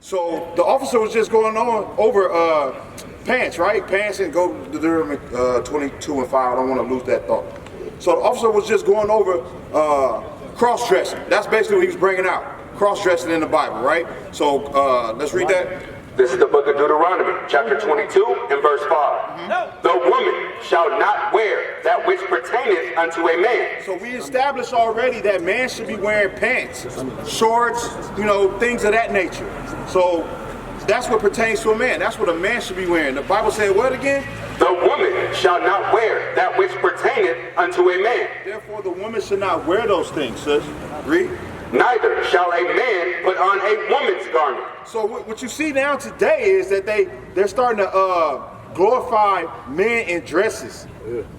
So the officer was just going on over pants, right? Pants, and go to the 22 and 5. I don't want to lose that thought. So the officer was just going over cross-dressing. That's basically what he was bringing out. Cross-dressing in the Bible, right? So let's read that. This is the book of Deuteronomy, chapter 22 and verse 5. The woman shall not wear that which pertaineth unto a man. So we established already that man should be wearing pants, shorts, things of that nature. So that's what pertains to a man. That's what a man should be wearing. The Bible said what again? The woman shall not wear that which pertaineth unto a man. Therefore the woman should not wear those things, sis. Read. Neither shall a man put on a woman's garment. So what you see now today is that they're starting to glorify men in dresses.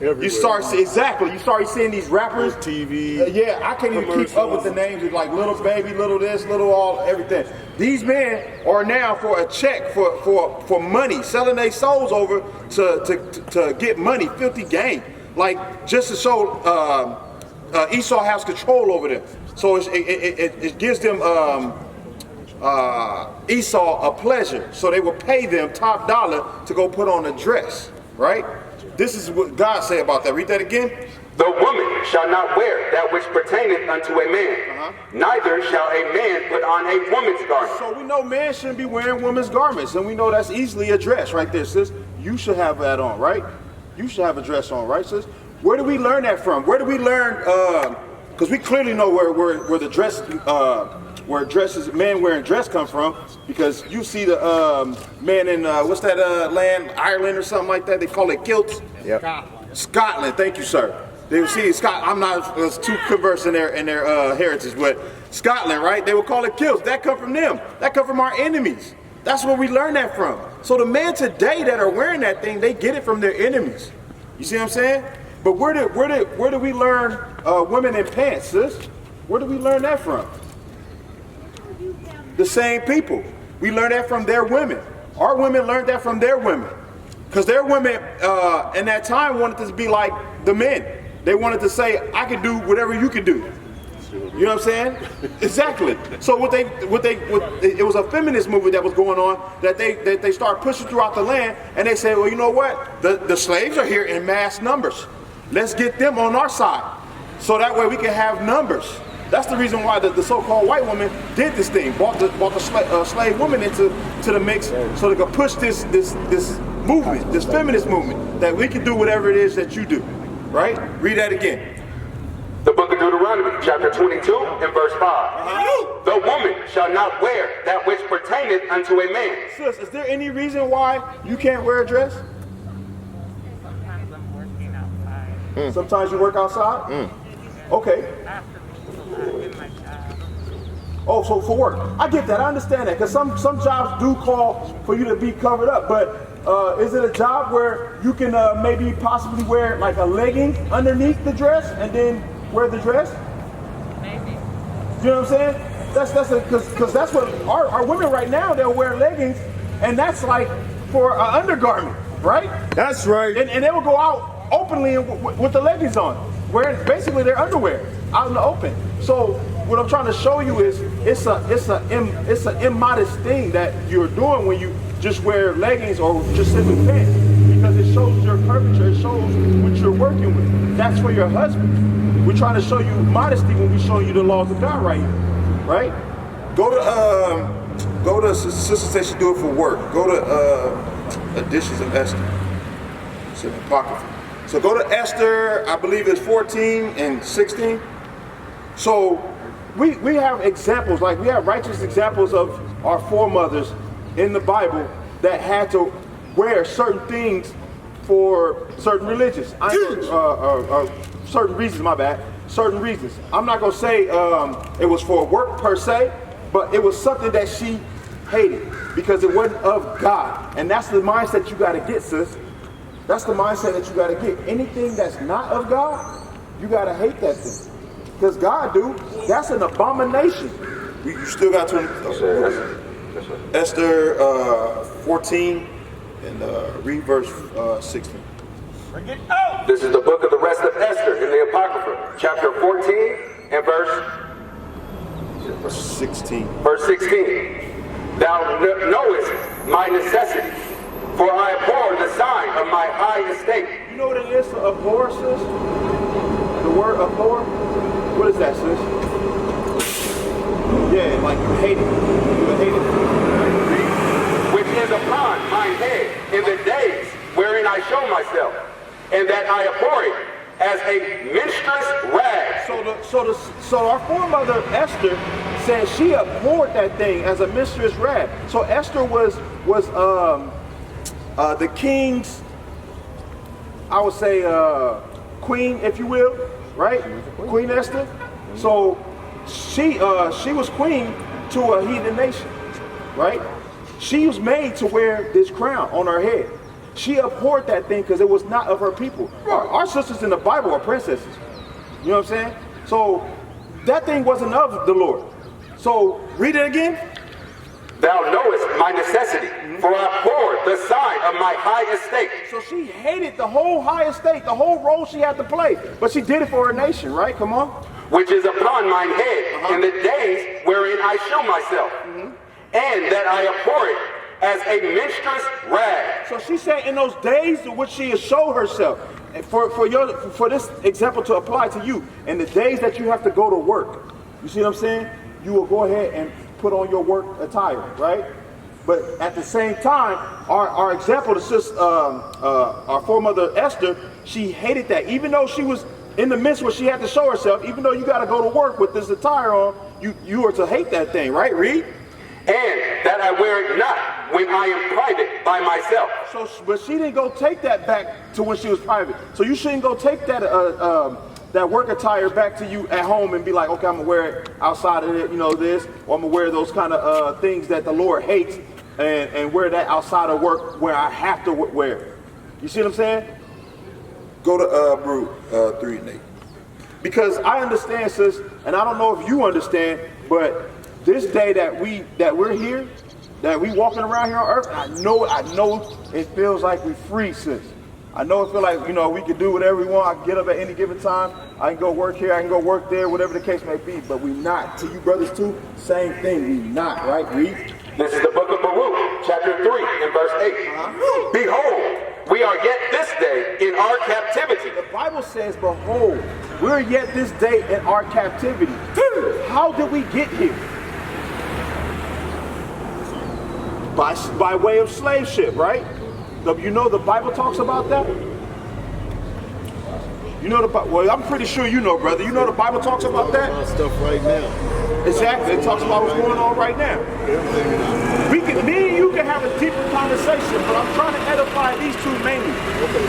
You start seeing these rappers, TV. Yeah, I can't even keep up with the names of like Little Baby, Little this, Little all, everything. These men are now for a check for money, selling their souls over to get money, filthy gain, like just to show Esau has control over them. So it gives them Esau a pleasure. So they will pay them top dollar to go put on a dress, right? This is what God said about that. Read that again. The woman shall not wear that which pertaineth unto a man. Neither shall a man put on a woman's garment. So we know man shouldn't be wearing women's garments. And we know that's easily a dress right there, sis. You should have that on, right? You should have a dress on, right, sis? Where do we learn that from? Where do we learn, because we clearly know where the dress, where dresses, men wearing dress come from, because you see the man in, what's that land, Ireland or something like that, they call it kilts. Yep. Scotland, thank you, sir. They would see Scotland. I'm not too conversed in their heritage, but Scotland, right? They would call it kilts. That come from them. That come from our enemies. That's where we learn that from. So the men today that are wearing that thing, they get it from their enemies. You see what I'm saying? But where do we learn women in pants, sis? Where do we learn that from? The same people. We learn that from their women. Our women learned that from their women. Because their women in that time wanted to be like the men. They wanted to say, I can do whatever you can do. You know what I'm saying? Exactly. So it was a feminist movement that was going on that they started pushing throughout the land, and they said, well, you know what? The slaves are here in mass numbers. Let's get them on our side, so that way we can have numbers. That's the reason why the so-called white woman did this thing, brought the slave woman into the mix, so they could push this movement, this feminist movement, that we can do whatever it is that you do. Right? Read that again. The book of Deuteronomy, chapter 22 and verse 5. The woman shall not wear that which pertaineth unto a man. Sis, is there any reason why you can't wear a dress? Sometimes I'm working outside. Sometimes you work outside? Okay. Oh, so for work. I get that. I understand that. Because some jobs do call for you to be covered up. But is it a job where you can maybe possibly wear like a legging underneath the dress and then wear the dress? Maybe. You know what I'm saying? Because that's what our women right now, they'll wear leggings, and that's like for an undergarment, right? That's right. And they will go out openly with the leggings on, wearing basically their underwear out in the open. So what I'm trying to show you is it's an immodest thing that you're doing when you just wear leggings or just simply pants, because it shows your curvature, it shows what you're working with. That's for your husband. We're trying to show you modesty when we show you the laws of God right here, right? Go to Sister says she do it for work. Go to Editions of Esther. It's in the Apocrypha. So go to Esther, I believe it's 14 and 16. So we have examples, like we have righteous examples of our foremothers in the Bible that had to wear certain things for certain religions. Certain reasons, my bad. Certain reasons. I'm not going to say it was for work per se, but it was something that she hated because it wasn't of God. And that's the mindset you got to get, sis. That's the mindset that you got to get. Anything that's not of God, you got to hate that thing. Because God do, that's an abomination. You still got to... Esther 14 And read verse 16. Bring it out. This is the book of the rest of Esther in the Apocrypha, chapter 14 and verse 16. Verse 16. Thou knowest my necessity, for I abhor the sign of my high estate. You know what it is to abhor, sis? The word abhor? What is that, sis? Yeah, like you hate it. You hate it. Which is upon mine head in the days wherein I show myself, and that I abhor it as a minstrel's rag. So our foremother Esther said she abhorred that thing as a minstrel's rag. So Esther was the king's, I would say, queen, if you will, right? Queen Esther. So she was queen to a heathen nation, right? She was made to wear this crown on her head. She abhorred that thing because it was not of her people. Our sisters in the Bible are princesses. You know what I'm saying? So that thing wasn't of the Lord. So read it again. Thou knowest my necessity, for I abhor the sign of my high estate. So she hated the whole high estate, the whole role she had to play. But she did it for her nation, right? Come on. Which is upon mine head in the days wherein I show myself, and that I abhor it as a minstrel's rag. So she said in those days in which she has showed herself, and for this example to apply to you, in the days that you have to go to work, you see what I'm saying? You will go ahead and put on your work attire, right? But at the same time, our example, our foremother Esther, she hated that. Even though she was in the midst where she had to show herself, even though you got to go to work with this attire on, you are to hate that thing, right? Read. And that I wear it not when I am private by myself. So, but she didn't go take that back to when she was private. So you shouldn't go take that that work attire back to you at home and be like, okay, I'm gonna wear it outside of it, you know, this, or I'm gonna wear those kind of things that the Lord hates, and wear that outside of work where I have to wear it. You see what I'm saying? Go to Brew 3 and 8. Because I understand, sis, and I don't know if you understand, but this day that we're here, that we walking around here on earth, I know it feels like we free, sis. I know it feels like, you know, we can do whatever we want. I can get up at any given time. I can go work here, I can go work there, whatever the case may be, but we not. To you brothers too, same thing, we not, right? Read. This is the book of Baruch, chapter 3 and verse 8. Behold, we are yet this day in our captivity. The Bible says, behold, we're yet this day in our captivity. How did we get here? By way of slave ship, right? You know the Bible talks about that? You know well, I'm pretty sure you know, brother. You know the Bible talks about that? Stuff right now. Exactly. It talks about what's going on right now. Me and you can have a deeper conversation, but I'm trying to edify these two mainly.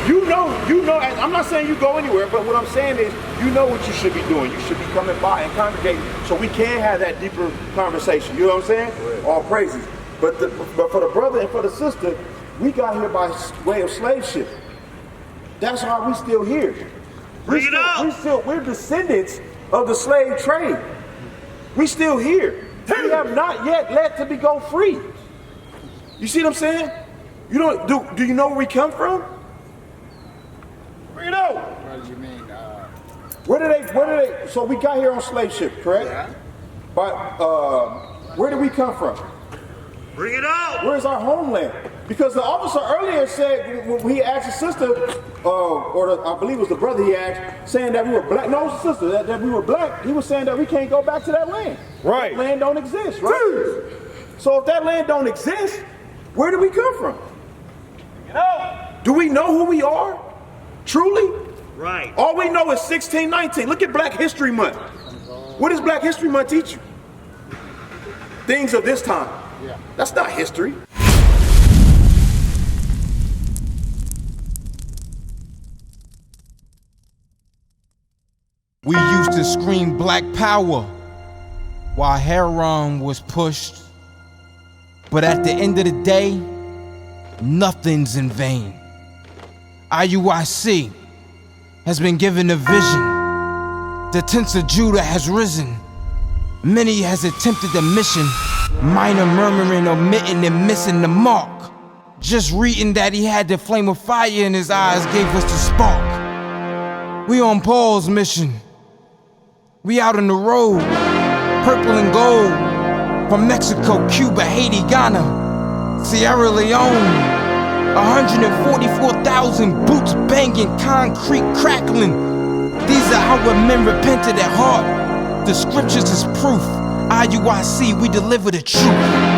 You know, and I'm not saying you go anywhere, but what I'm saying is, you know what you should be doing. You should be coming by and congregating so we can have that deeper conversation. You know what I'm saying? All praises. But for the brother and for the sister, we got here by way of slave ship. That's why we still here. We're descendants of the slave trade. We still here. We have not yet let to go free. You see what I'm saying? You don't do you know where we come from? Bring it out. What do you mean? Where did they so we got here on slave ship, correct? Yeah. But where did we come from? Bring it out. Where's our homeland? Because the officer earlier said, when he asked his sister, I believe it was the brother he asked, saying that we were black. No, it was the sister, that we were black. He was saying that we can't go back to that land. Right. That land don't exist, right? So if that land don't exist, where do we come from? Bring it out. Do we know who we are? Truly? Right. All we know is 1619. Look at Black History Month. What does Black History Month teach you? Things of this time. Yeah. That's not history. We used to scream black power while heroin was pushed. But at the end of the day, nothing's in vain. IUIC has been given a vision. The tents of Judah has risen. Many has attempted the mission, minor murmuring, omitting, and missing the mark. Just reading that he had the flame of fire in his eyes gave us the spark. We on Paul's mission. We out on the road, purple and gold, from Mexico, Cuba, Haiti, Ghana, Sierra Leone. 144,000 boots banging, concrete crackling. These are how men repented at heart. The scriptures is proof. IUIC, we deliver the truth.